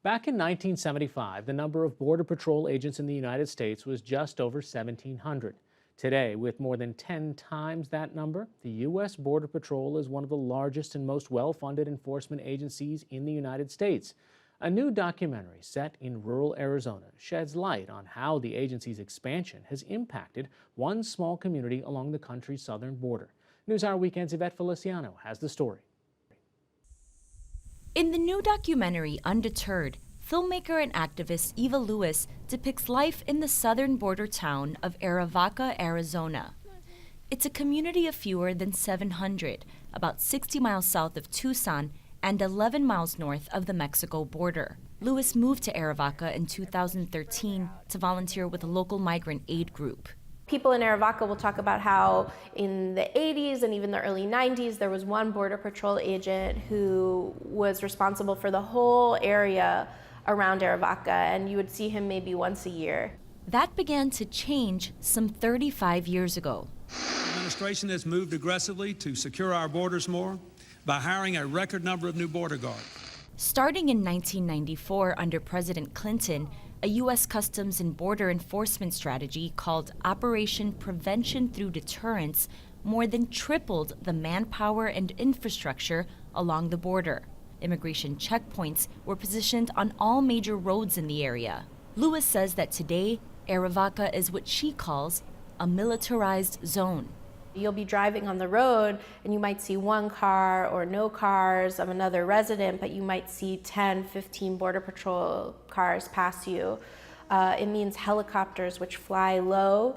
Back in 1975, the number of Border Patrol agents in the United States was just over 1,700. Today, with more than 10 times that number, the U.S. Border Patrol is one of the largest and most well-funded enforcement agencies in the United States. A new documentary set in rural Arizona sheds light on how the agency's expansion has impacted one small community along the country's southern border. NewsHour Weekend's Ivette Feliciano has the story. In the new documentary, Undeterred, filmmaker and activist Eva Lewis depicts life in the southern border town of Arivaca, Arizona. It's a community of fewer than 700, about 60 miles south of Tucson and 11 miles north of the Mexico border. Lewis moved to Arivaca in 2013 to volunteer with a local migrant aid group. People in Arivaca will talk about how in the 80s and even the early 90s, there was one Border Patrol agent who was responsible for the whole area around Arivaca, and you would see him maybe once a year. That began to change some 35 years ago. The administration has moved aggressively to secure our borders more by hiring a record number of new border guards. Starting in 1994 under President Clinton, a U.S. Customs and Border Enforcement strategy called Operation Prevention Through Deterrence more than tripled the manpower and infrastructure along the border. Immigration checkpoints were positioned on all major roads in the area. Lewis says that today, Arivaca is what she calls a militarized zone. You'll be driving on the road and you might see one car or no cars of another resident, but you might see 10, 15 Border Patrol cars pass you. It means helicopters which fly low,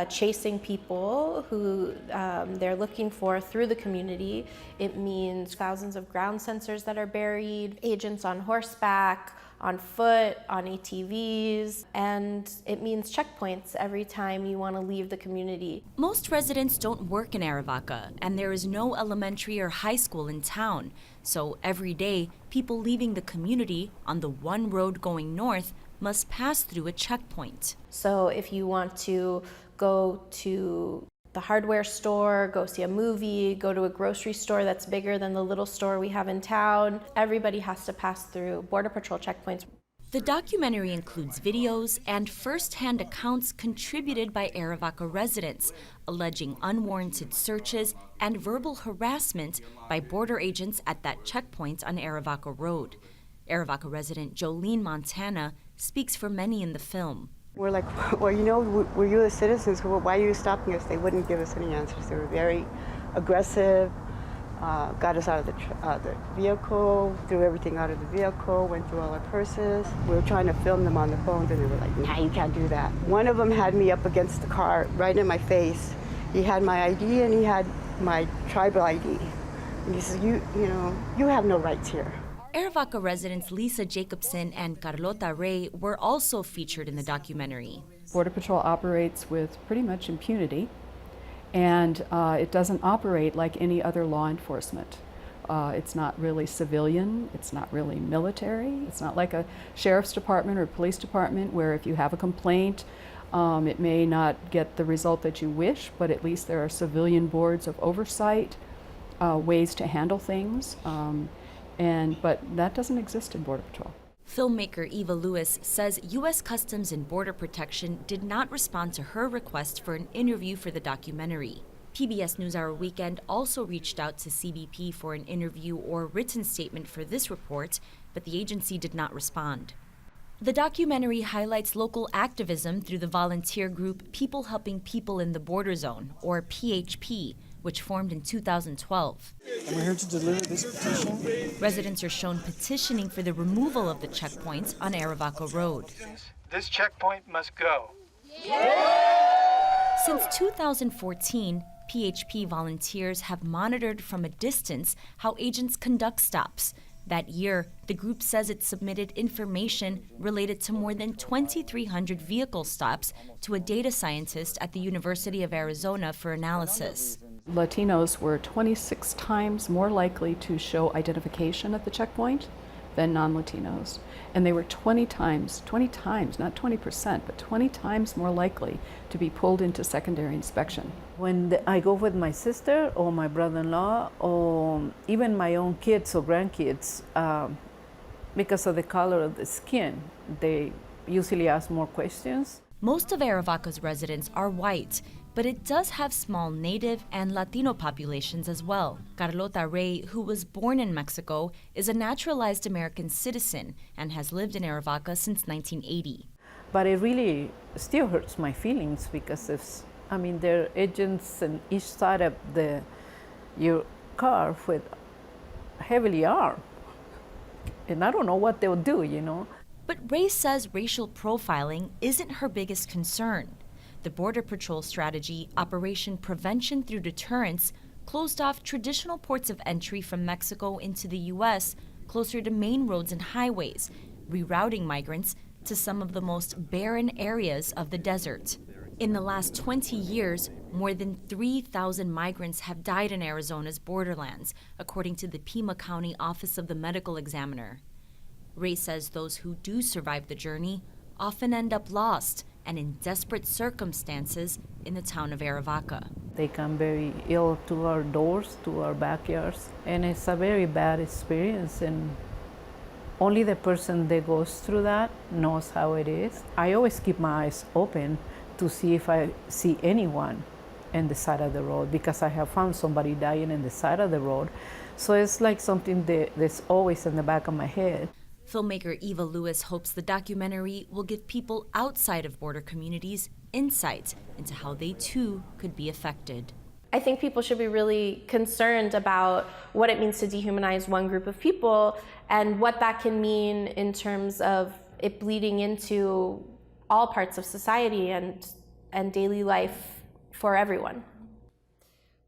chasing people who they're looking for through the community. It means thousands of ground sensors that are buried, agents on horseback, on foot, on ATVs, and it means checkpoints every time you want to leave the community. Most residents don't work in Arivaca, and there is no elementary or high school in town. So every day, people leaving the community on the one road going north must pass through a checkpoint. So if you want to go to the hardware store, go see a movie, go to a grocery store that's bigger than the little store we have in town, everybody has to pass through Border Patrol checkpoints. The documentary includes videos and first-hand accounts contributed by Arivaca residents, alleging unwarranted searches and verbal harassment by border agents at that checkpoint on Arivaca Road. Arivaca resident Jolene Montana speaks for many in the film. We're like, well, you know, we're U.S. citizens. Why are you stopping us? They wouldn't give us any answers. They were very aggressive, got us out of the vehicle, threw everything out of the vehicle, went through all our purses. We were trying to film them on the phones, and they were like, nah, you can't do that. One of them had me up against the car, right in my face. He had my ID, and he had my tribal ID. And he said, you know, you have no rights here. Arivaca residents Lisa Jacobson and Carlota Rey were also featured in the documentary. Border Patrol operates with pretty much impunity, and it doesn't operate like any other law enforcement. It's not really civilian, it's not really military, it's not like a sheriff's department or police department where if you have a complaint, it may not get the result that you wish, but at least there are civilian boards of oversight, ways to handle things. But that doesn't exist in Border Patrol. Filmmaker Eva Lewis says U.S. Customs and Border Protection did not respond to her request for an interview for the documentary. PBS NewsHour Weekend also reached out to CBP for an interview or written statement for this report, but the agency did not respond. The documentary highlights local activism through the volunteer group People Helping People in the Border Zone, or PHP, which formed in 2012. And we're here to deliver this petition. Residents are shown petitioning for the removal of the checkpoints on Arivaca Road. This checkpoint must go. Since 2014, PHP volunteers have monitored from a distance how agents conduct stops. That year, the group says it submitted information related to more than 2,300 vehicle stops to a data scientist at the University of Arizona for analysis. Latinos were 26 times more likely to show identification at the checkpoint than non-Latinos. And they were 20 times, not 20%, but 20 times more likely to be pulled into secondary inspection. When I go with my sister or my brother-in-law or even my own kids or grandkids, because of the color of the skin, they usually ask more questions. Most of Arivaca's residents are white, but it does have small Native and Latino populations as well. Carlota Rey, who was born in Mexico, is a naturalized American citizen and has lived in Arivaca since 1980. But it really still hurts my feelings because there are agents on each side of your car with heavily armed. And I don't know what they'll do, you know. But Rey says racial profiling isn't her biggest concern. The Border Patrol strategy, Operation Prevention Through Deterrence, closed off traditional ports of entry from Mexico into the U.S. closer to main roads and highways, rerouting migrants to some of the most barren areas of the desert. In the last 20 years, more than 3,000 migrants have died in Arizona's borderlands, according to the Pima County Office of the Medical Examiner. Rey says those who do survive the journey often end up lost and in desperate circumstances in the town of Arivaca. They come very ill to our doors, to our backyards, and it's a very bad experience, and only the person that goes through that knows how it is. I always keep my eyes open to see if I see anyone in the side of the road, because I have found somebody dying in the side of the road. So it's like something that's always in the back of my head. Filmmaker Eva Lewis hopes the documentary will give people outside of border communities insight into how they too could be affected. I think people should be really concerned about what it means to dehumanize one group of people and what that can mean in terms of it bleeding into all parts of society and daily life for everyone.